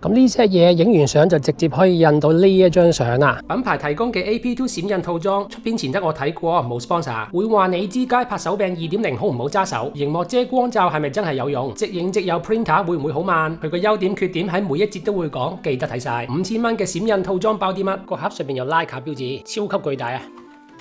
咁呢隻嘢影完相就直接可以印到呢一張相啦。品牌提供嘅 AP2 閃印套裝出片前得我睇過，冇 sponsor。會話你知街拍手柄 2.0 好唔好揸手？熒幕遮光罩係咪真係有用？即影即有 printer 會唔會好慢？佢個優點缺點喺每一節都會講，記得睇晒。5000蚊嘅閃印套裝包啲乜？個盒上面有徠卡標誌，超級巨大啊！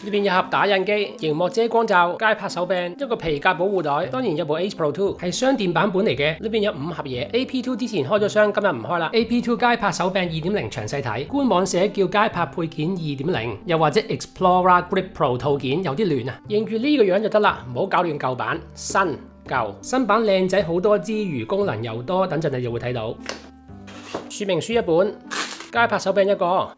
呢邊有盒打印機、熒幕遮光罩、街拍手柄、一個皮革保護袋，當然有部 Ace Pro 2係雙電版本嚟嘅。呢邊有5盒嘢 ，AP2 之前開咗箱，今日唔開啦。AP2 街拍手柄 2.0 詳細睇，官網寫叫街拍配件 2.0，又或者 Explorer Grip Pro 套件有啲亂啊，認住呢個樣就得啦，唔好搞亂舊版。新版靚仔好多之餘功能又多，等陣你就會睇到。說明書一本，街拍手柄一個。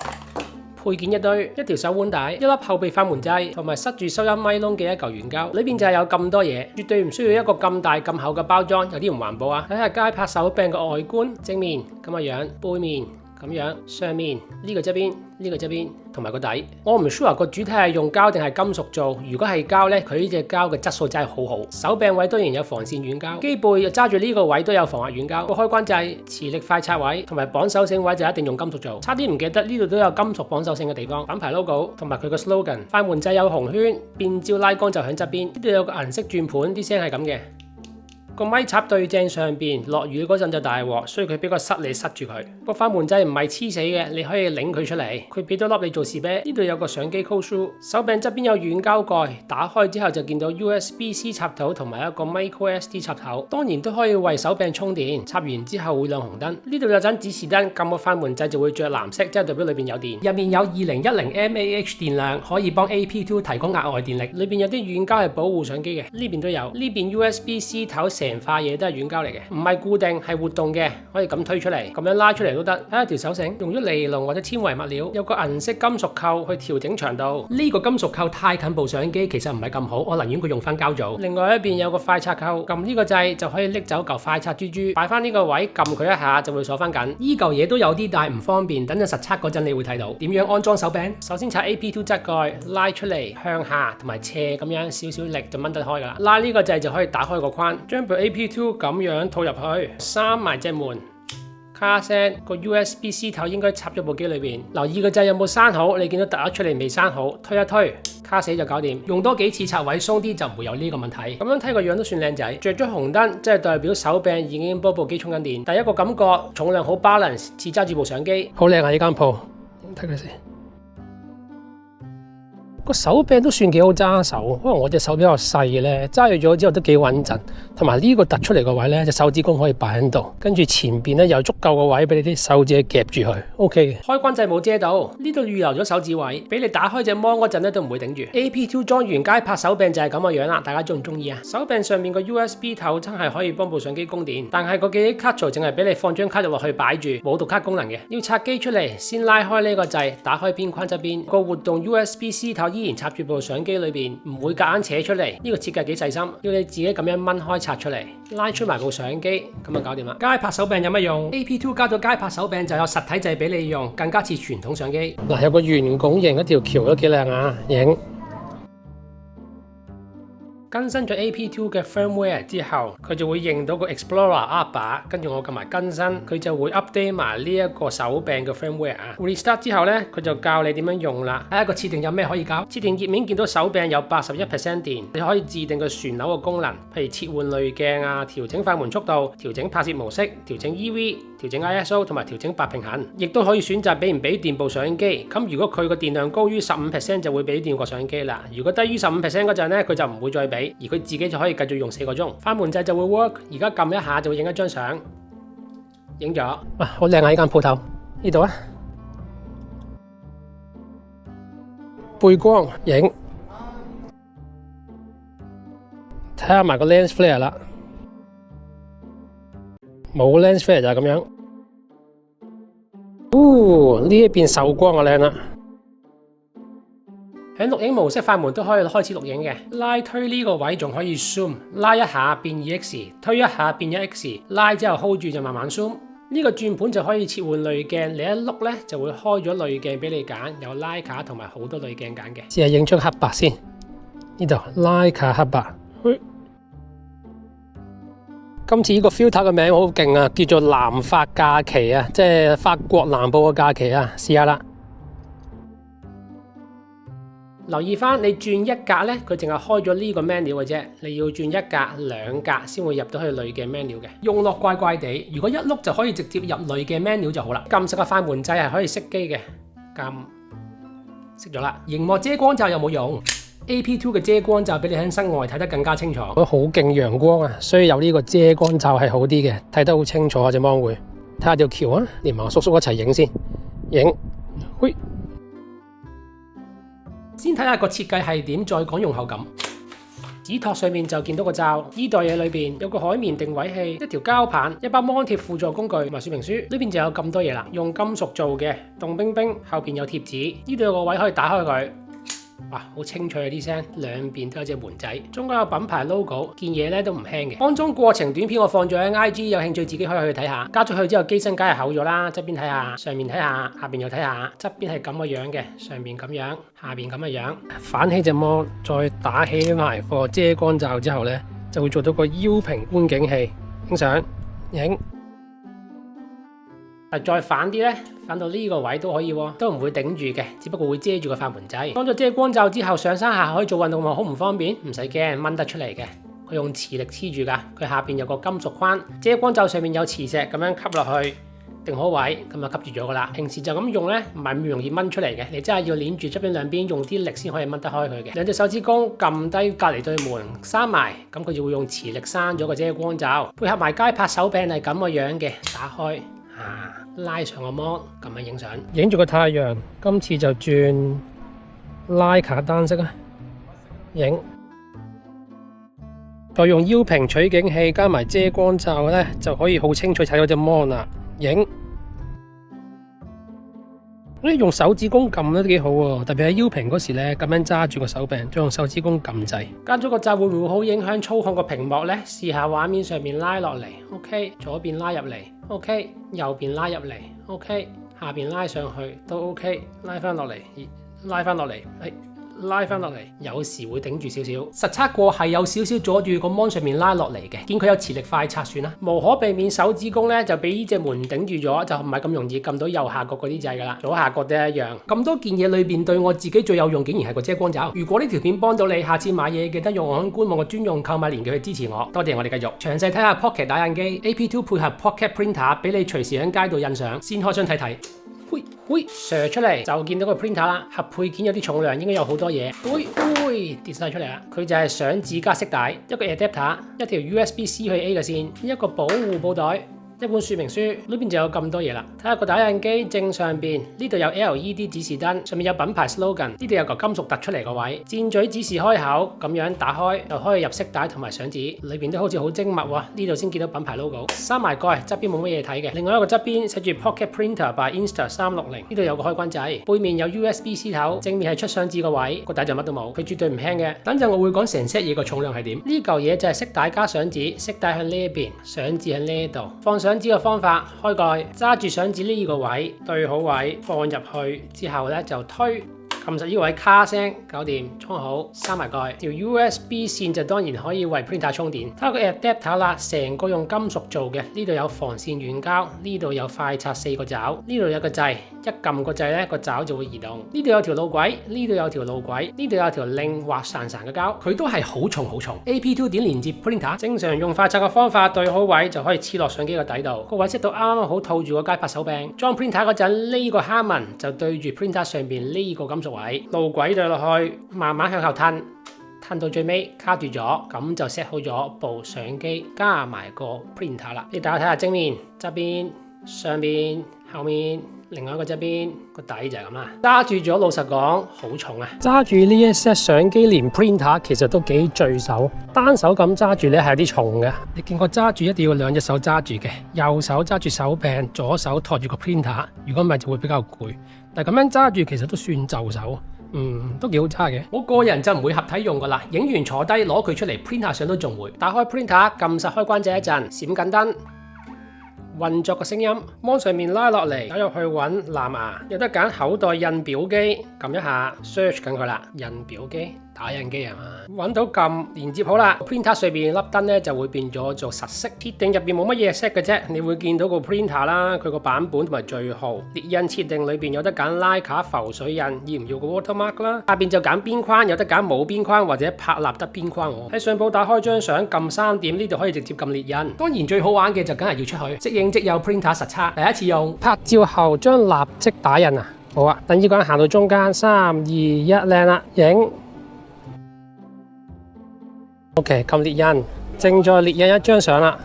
配件一堆，一條手腕帶，一粒後備快門掣，同埋塞住收音咪窿嘅一嚿圓膠，裏邊就係有咁多嘢，絕對唔需要一個咁大咁厚嘅包裝，有啲唔環保啊！睇下街拍手柄嘅外觀，正面咁嘅樣，背面咁樣，上面呢個側邊，呢個側邊，同埋個底。我唔 sure 個主體係用膠定係金屬做，如果係膠呢，佢呢隻膠嘅質素真係好好。手柄位當然有防線軟膠，機背又揸住呢個位都有防滑軟膠。個開關掣、磁力快拆位同埋綁手繩位就一定用金屬做。差啲唔記得呢度都有金屬綁手繩嘅地方。品牌 logo 同埋佢個 slogan， 快門掣有紅圈，變焦拉桿就喺側邊。呢度有個銀色轉盤，啲聲係咁嘅。個咪插對正上邊，落雨嗰陣就大鑊，所以佢俾個塞你塞住佢。個快門掣唔係黐死嘅，你可以擰佢出嚟。佢俾多粒你做士啤。呢度有個相機 code through， 手柄側邊有軟膠蓋，打開之後就見到 USB-C 插頭同埋一個 micro SD 插頭。當然都可以為手柄充電，插完之後會亮紅燈。呢度有盞指示燈，撳個快門掣就會着藍色，即係代表裏邊有電。入面有2010 mAh 電量，可以幫 AP2 提供額外電力。裏邊有啲軟膠係保護相機嘅，呢邊都有。呢邊 USB-C 頭成塊嘢都係軟膠嚟嘅，唔係固定，係活動嘅，可以咁推出嚟，咁樣拉出嚟都得。睇下條手繩用咗尼龍或者纖維物料，有個銀色金屬扣去調整長度。呢個金屬扣太近部相機，其實唔係咁好，我寧願佢用翻膠做。另外一邊有個快拆扣，撳呢個掣就可以拎走嚿快拆珠珠，擺翻呢個位，撳佢一下就會鎖翻緊。呢嚿嘢都有啲大唔方便，等陣實測嗰陣你會睇到點樣安裝手柄。首先拆 AP2 側蓋，拉出嚟向下同埋斜咁樣少少力就掹得開噶啦。拉呢個掣就可以打開個框，將部 AP2咁樣套入去，閂埋隻門，卡聲個 USB-C 頭應該插咗部機裏邊。留意個掣有冇閂好，你見到突咗出嚟未閂好，推一推，卡死就搞掂。用多幾次拆位鬆啲就唔會有呢個問題。咁樣睇個樣都算靚仔，着咗紅燈即係代表手柄已經幫部機充緊電。第一個感覺重量好 balance，似揸住部相機，好靚啊！呢間鋪睇佢先。個手柄都算幾好揸手，可能我隻手比較細咧，揸住咗之後都幾穩陣。同埋呢個突出嚟個位咧，隻手指公可以擺喺度，跟住前邊咧有足夠個位俾你啲手指夾住佢。OK 嘅。開關掣冇遮到，呢度預留咗手指位，俾你打開隻芒嗰陣咧都唔會頂住。AP2 裝完街拍手柄就係咁嘅樣啦，大家中唔中意啊？手柄上面個 USB 頭真係可以幫部相機供電，但係個記憶卡槽淨係俾你放張卡入落去擺住，冇讀卡功能嘅。要拆機出嚟，先拉開呢個掣，打開邊框側邊個活動 USB-C 頭依然插住部相機裏邊，唔會夾硬扯出嚟。呢個設計幾細心，要你自己咁樣掹開拆出嚟，拉出埋部相機，咁就搞掂啦。街拍手柄有乜用？ AP2 加咗街拍手柄就有實體掣俾你用，更加似傳統相機。嗱，有個圓拱形一條橋都幾靚啊，影。更新咗 AP2 嘅 firmware 之後，佢就會認到個 Explorer 握把，跟住我撳埋更新，佢就會 update 埋呢一個手柄嘅 firmware 啊。Restart 之後咧，佢就教你點樣用啦。睇下個設定有咩可以搞。設定頁面見到手柄有81% 電，你可以自定個旋鈕嘅功能，譬如切換濾鏡啊、調整快門速度、調整拍攝模式、調整 EV、調整 ISO 同埋調整白平衡，亦都可以選擇俾唔俾電部相機。咁如果佢個電量高於15%就會俾電個相機啦。如果低於15%嗰陣咧，佢就唔會再俾。而佢自己就可以繼續用4個鐘，快門掣就會 work。而家撳一下就會影一張相，影咗。哇，好靚啊！呢間鋪頭呢度啊，背光影，睇下埋個 lens flare 啦，冇 lens flare 就係咁樣。呢一邊受光就靚啦。喺錄影模式，快門都可以開始錄影嘅。拉推呢個位仲可以 zoom， 拉一下變 2x， 推一下變 1x， 拉之後 hold 住就慢慢 zoom。呢個轉盤就可以切換濾鏡，你一碌咧就會開咗濾鏡俾你揀，有徠卡同埋好多濾鏡揀嘅。試下影出黑白先，呢度徠卡黑白，今次呢個 filter 嘅名好勁啊，叫做南法假期啊，即係法國南部嘅假期啊，試下啦。留意翻，你轉一格呢，佢淨係開咗呢個 menu 嘅啫，你要轉一格、兩格先會入到去類嘅 menu 嘅。用落怪怪地，如果一碌就可以直接入類嘅 menu 就好啦。撳實個快門掣係可以熄機嘅，撳熄咗啦。螢幕遮光罩有冇用？AP2 嘅遮光罩俾你喺室外睇得更加清楚。佢好勁陽光啊，所以有呢個遮光罩係好啲嘅，睇得好清楚啊隻芒會。睇下條橋啊，連埋叔叔一齊影先，影，喂。先睇下個設計係點，再講用後感。指托上面就見到個罩，呢袋嘢裏邊有個海綿定位器、一條膠棒、一包芒貼輔助工具同埋說明書。呢邊就有咁多嘢啦，用金屬做嘅，凍冰冰，後邊有貼紙。呢度有個位可以打開佢。哇，好清脆啊啲聲，兩邊都有隻門仔，中間有品牌 logo， 件嘢咧都唔輕嘅。安裝過程短片我放咗喺 IG， 有興趣自己可以去睇下。加咗去之後，機身梗係厚咗啦，側邊睇下，上面睇下，下邊又睇下，側邊係咁嘅樣嘅，上邊咁樣，下邊咁嘅樣。反起隻芒，再打起埋個遮光罩之後咧，就會做到個腰平觀景器，影相，影。再反啲咧，反到呢個位都可以喎，都唔會頂住嘅，只不過會遮住個快門掣。裝咗遮光罩之後，上山下海做運動好唔方便，唔使驚掹得出嚟嘅。佢用磁力黐住㗎，佢下邊有個金屬框，遮光罩上面有磁石咁樣吸落去，定好位咁就吸住咗㗎啦。平時就咁用咧，唔係咁容易掹出嚟嘅，你真係要捏住側邊兩邊，用啲力先可以掹得開佢嘅。兩隻手指公撳低隔離對門，閂埋，咁佢就會用磁力閂咗個遮光罩，配合埋街拍手柄係咁嘅樣嘅，打開。拉上個芒咁樣影相，影住個太陽。今次就轉拉卡單式啊，影。再用腰平取景器加埋遮光罩咧，就可以好清楚睇到隻芒啦。影。用手指公撳都幾好喎，特別係腰平嗰時咧，咁樣揸住個手柄，再用手指公撳掣。加咗個罩會唔會好影響操控個屏幕呢？試下畫面上面拉落嚟 ，OK， 左邊拉入嚟 ，OK， 右邊拉入嚟 ，OK， 下邊拉上去都 OK， 拉翻落嚟，拉翻落嚟，拉翻落嚟，有時會頂住少少。實測過係有少少阻住個芒上面拉落嚟嘅，見佢有磁力快拆算啦。無可避免手指公咧就俾呢隻門頂住咗，就唔係咁容易撳到右下角嗰啲掣噶啦，左下角都一樣。咁多件嘢裏邊對我自己最有用，竟然係個遮光罩。如果呢條片幫到你，下次買嘢記得用我喺官網嘅專用購買連結去支持我。多謝，我哋繼續詳細睇下 Pocket 打印機 AP2 配合 Pocket Printer， 俾你隨時喺街度印相。先開箱睇睇。射出嚟就見到個 printer 啦，盒配件有啲重量，應該有好多嘢。跌晒出嚟啦！佢就係相紙加色帶，一個 adapter， 一條 USB-C 去 A 嘅線，一個保護布袋，一本說明書，裏邊就有咁多嘢啦。睇下個打印機正上邊，呢度有 LED 指示燈，上面有品牌 slogan， 呢度有個金屬突出嚟個位，箭嘴指示開口，咁樣打開就可以入色帶同埋相紙，裏邊都好似好精密喎。呢度先見到品牌 logo， 閂埋蓋，側邊冇乜嘢睇嘅。另外一個側邊寫住 Pocket Printer by Insta360，呢度有個開關掣，背面有 USB-C 頭，正面係出相紙個位，個底就乜都冇，佢絕對唔輕嘅。等陣我會講成 set 嘢個重量係點。呢嚿嘢就係色帶加相紙，色帶喺呢一邊，相紙喺呢度，放相紙嘅方法，開蓋，揸住相紙呢個位，對好位，放入去之後咧就推，撳實呢個位，咔聲搞掂，裝好，閂埋蓋。條 USB 線就當然可以為 printer 充電。睇下個 adapter 啦，成個用金屬做嘅，呢度有防線軟膠，呢度有快拆4個爪，呢度有個掣，一撳個掣咧個爪就會移動。呢度有條路軌，呢度有條路軌，呢度有條令滑潺潺嘅膠，佢都係好重好重。AP2 點連接 printer？ 正常用快拆嘅方法，對好位就可以黐落相機個底度，個位 set 到啱啱好套住個街拍手柄。裝 printer 嗰陣，呢個蝦紋就對住 printer 上邊呢個金屬位，路軌對落去，慢慢向後褪，褪到最尾卡住咗，咁就 set 好咗部相機加埋個 printer 啦。你大家睇下正面、側邊、上邊、後面。另外一個側邊個底就係咁啦，揸住咗老實講好重啊！揸住呢一 set 相機連 printer 其實都幾墜手，單手咁揸住咧係有啲重嘅。你見我揸住一定要兩隻手揸住嘅，右手揸住手柄，左手托住個 printer。如果唔係就會比較攰。但係咁樣揸住其實都算就手，都幾好揸嘅。我個人就唔會合體用噶啦，影完坐低攞佢出嚟 printer 相都仲會。打開 printer 撳實開關掣一陣，閃緊燈。運作嘅聲音，芒上面拉落嚟，走入去揾藍牙，有得揀口袋印表機，撳一下 search 緊佢啦，印表機。打印機係嘛？揾到撳連接好啦 ，printer 上邊粒燈咧就會變咗做實色。設定入邊冇乜嘢 set 嘅啫，你會見到個 printer 啦，佢個版本同埋序號。列印設定裏邊有得揀徠卡浮水印，要唔要個 watermark 啦？下邊就揀邊框，有得揀冇邊框或者拍立得邊框。喺相簿打開張相，撳3點呢度可以直接撳列印。當然最好玩嘅就梗係要出去，即影即有 printer 實測，第一次用。拍照後將立即打印啊！好啊，等呢個人行到中間，3、2、1，靚啦，影。OK， 撳列印，正在列印一張相啦。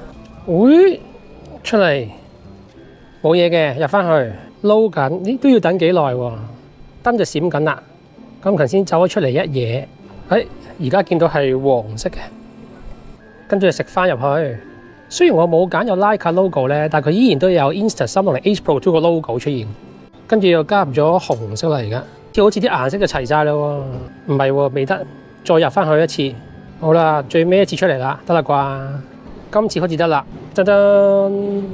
會出嚟冇嘢嘅，入翻去撈緊，咦都要等幾耐喎？燈就閃緊啦，咁頭先走咗出嚟一嘢，而家見到係黃色嘅，跟住食翻入去。雖然我冇揀有 Leica logo 咧，但佢依然都有 Insta360 H Pro 2個 logo 出現，跟住又加入咗紅色啦。而家好似啲顏色就齊晒啦喎，唔係喎，未得，再入翻去一次。好啦，最尾一次出嚟啦，得啦啩？今次好似得啦。噔噔，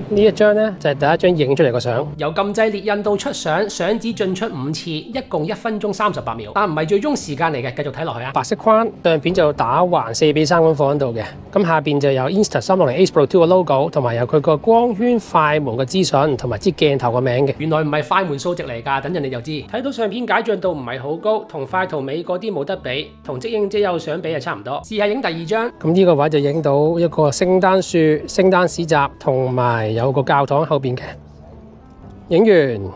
呢一張呢，就係第一張影出嚟個相，由撳掣列印到出相，相紙進出5次，一共1分鐘38秒，但唔係最終時間嚟嘅，繼續睇落去啊。白色框，相片就打橫4:3咁放喺度嘅，咁下邊就有 Insta360 H Pro 2個 logo， 同埋有佢個光圈快門嘅資訊，同埋支鏡頭個名嘅。原來唔係快門數值嚟㗎，等陣你就知。睇到相片解像度唔係好高，同快圖美嗰啲冇得比，同即影即有相比係差唔多。試下影第二張，咁呢個位就影到一個聖誕樹、聖誕市集同埋有個教堂後邊嘅，影完，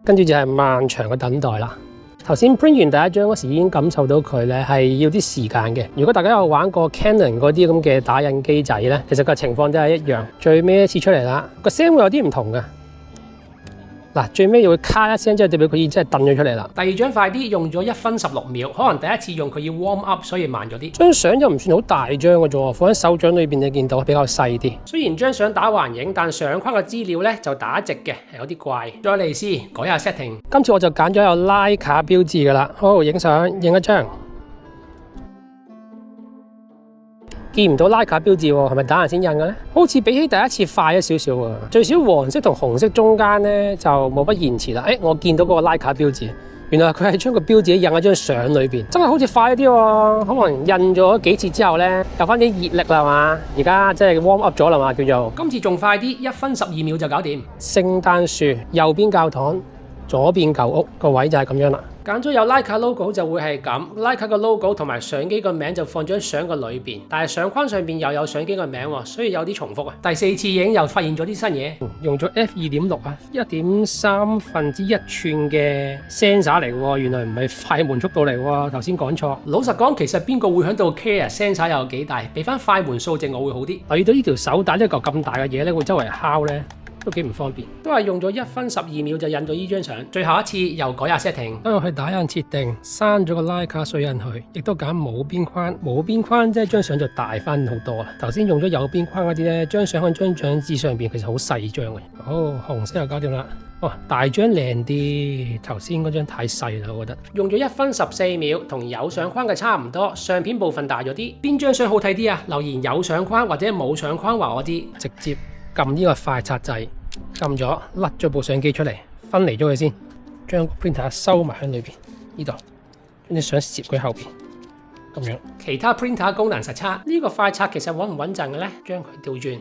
跟住就係漫長嘅等待啦。頭先 print 完第一張嗰時已經感受到佢咧係要啲時間嘅。如果大家有玩過 Canon 嗰啲咁嘅打印機仔咧，其實個情況都係一樣。最尾一次出嚟啦，個聲會有啲唔同嘅。嗱，最尾又會咔一聲，即係代表佢已經真係掟咗出嚟啦。第二張快啲，用咗1分16秒，可能第一次用佢要 warm up，所以慢咗啲。張相又唔算好大張嘅啫，放喺手掌裏邊你見到比較細啲。雖然張相打橫影，但相框嘅資料咧就打直嘅，係有啲怪。再嚟試，改下 setting。今次我就揀咗有徠卡標誌嘅啦。好，影相，影一張。見唔到徠卡標誌喎，係咪打人先印嘅咧？好似比起第一次快咗少少喎，最少黃色同紅色中間咧就冇乜延遲啦。我見到嗰個徠卡標誌，原來佢係將個標誌印喺張相裏邊，真係好似快一啲喎。可能印咗幾次之後咧，有翻啲熱力啦嘛，而家即係 warm up 咗啦嘛，叫做。今次仲快啲，1分12秒就搞掂。聖誕樹，右邊教堂，左邊舊屋，個位就係咁樣啦。揀咗有 Leica logo 就會係咁 ，Leica 個 logo 同埋相機個名就放咗喺相個裏邊，但係相框上邊又有相機個名喎，所以有啲重複啊。第4次影又發現咗啲新嘢，用咗 F2.6啊，1.3分之1寸嘅 sensor 嚟喎，原來唔係快門速度嚟喎，頭先講錯。老實講，其實邊個會喺度 care sensor 有幾大？俾翻快門數值我會好啲。留意到呢條手帶呢嚿咁大嘅嘢咧，會周圍敲咧。都幾唔方便，都係用咗1分12秒就印咗呢張相。最後一次又改下 setting， 都去打印設定，刪咗個徠卡水印去，亦都揀冇邊框。冇邊框即係張相就大翻好多啦。頭先用咗有邊框嗰啲咧，張相喺張相紙上邊其實好細張嘅。好，紅色又搞掂啦。大張靚啲，頭先嗰張太細啦，我覺得。用咗1分14秒，同有相框嘅差唔多，相片部分大咗啲。邊張相好睇啲啊？留言有相框或者冇相框話我知。直接撳呢個快拆掣，撳咗甩咗部相機出嚟，分離咗佢先，將 printer 收埋喺裏邊呢度，跟住想攝佢後邊咁樣。其他 printer 功能實測，呢個快拆其實穩唔穩陣嘅咧？將佢調轉，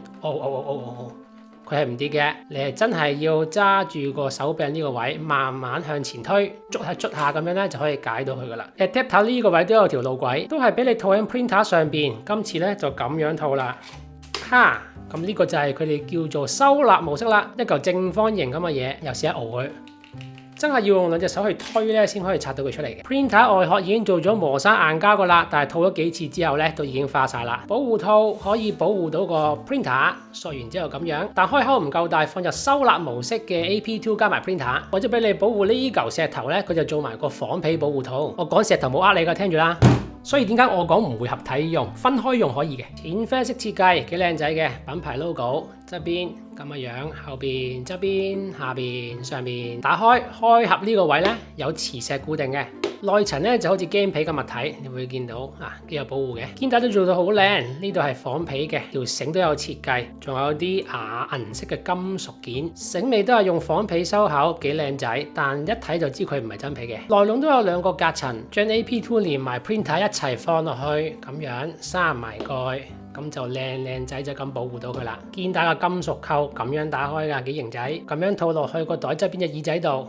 佢係唔跌嘅，你係真係要揸住個手柄呢個位，慢慢向前推，捽下咁樣咧就可以解到佢噶啦。Adapter 呢個位都有條路軌，都係俾你套喺 printer 上邊。今次咧就咁樣套啦，咁呢個就係佢哋叫做收納模式啦，一嚿正方形咁嘅嘢，又試下熬佢，真係要用兩隻手去推咧，先可以拆到佢出嚟嘅。Printer 外殼已經做咗磨砂硬膠噶啦，但係套咗幾次之後咧，都已經化晒啦。保護套可以保護到個 printer， 塑完之後咁樣，但開口唔夠大，放入收納模式嘅 AP2 加埋 printer， 或者俾你保護呢嚿石頭咧，佢就做埋個仿皮保護套。我講石頭冇呃你噶，聽住啦。所以點解我講唔會合體用，分開用可以嘅。淺啡色設計幾靚仔嘅品牌 logo，側邊咁嘅樣，後邊、側邊、下邊、上邊，打開開合呢個位咧有磁石固定嘅。內層咧就好似麂皮嘅物體，你會見到啊，幾有保護嘅。肩帶都做到好靚，呢度係仿皮嘅，條繩都有設計，仲有啲亞銀色嘅金屬件，繩尾都係用仿皮收口，幾靚仔。但一睇就知佢唔係真皮嘅。內籠都有兩個隔層，將 AP2 連埋 printer 一齊放落去，咁樣閂埋蓋，咁就靚仔就咁保護到佢啦。肩帶嘅金屬扣咁樣打開㗎，幾型仔。咁樣套落去個袋側邊隻耳仔度。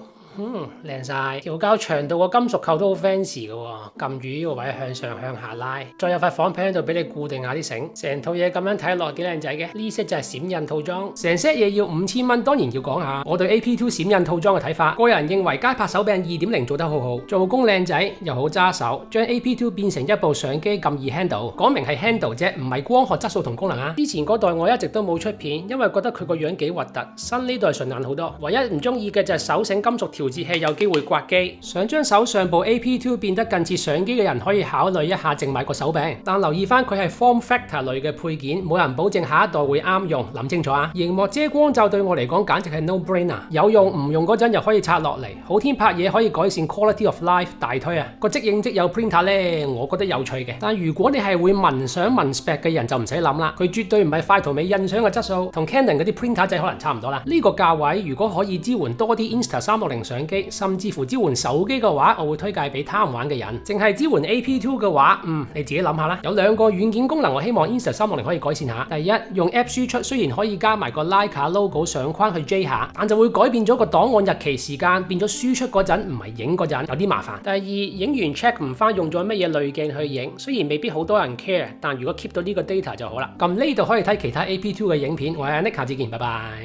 靚晒，條膠長度個金屬扣都好 fancy 嘅喎，撳住呢個位向上向下拉，再有塊仿皮喺度俾你固定下啲繩，成套嘢咁樣睇落幾靚仔嘅。呢 set 就係閃印套裝，成 set 嘢要5000蚊，當然要講下我對 AP2 閃印套裝嘅睇法。個人認為街拍手柄 2.0 做得好好，做工靚仔又好揸手，將 AP2 變成一部相機咁易 handle，講明係 handle 啫，唔係光學質素同功能啊。之前嗰代我一直都冇出片，因為覺得佢個樣幾核突，新呢代順眼好多。唯一唔中意嘅就係手繩金屬條調節器有機會刮機，想將手上部 AP2 變得更似相機嘅人可以考慮一下淨買個手柄，但留意翻佢係 Form Factor 類嘅配件，冇人保證下一代會啱用，諗清楚啊！螢幕遮光罩對我嚟講簡直係 no brainer， 有用唔用嗰陣又可以拆落嚟，好天拍嘢可以改善 quality of life， 大推啊！個即影即有 printer 咧，我覺得有趣嘅。但如果你係會想問 spec 嘅人就唔使諗啦，佢絕對唔係快圖美印相嘅質素，同 Canon 嗰啲 printer 仔可能差唔多啦。呢個價位如果可以支援多啲 Insta360相機，甚至乎支援手機嘅話，我會推介俾貪玩嘅人。淨係支援 AP2 嘅話，你自己諗下啦。有兩個軟件功能，我希望 Insta360可以改善下。第一，用 App 輸出，雖然可以加埋個 Leica logo 相框去 J 下，但就會改變咗個檔案日期時間，變咗輸出嗰陣唔係影嗰陣，有啲麻煩。第二，影完 check 唔翻用咗乜嘢濾鏡去影，雖然未必好多人 care，但如果 keep 到呢個 data 就好啦。咁呢度可以睇其他 AP2 嘅影片。我係 Nick，下次見，拜拜。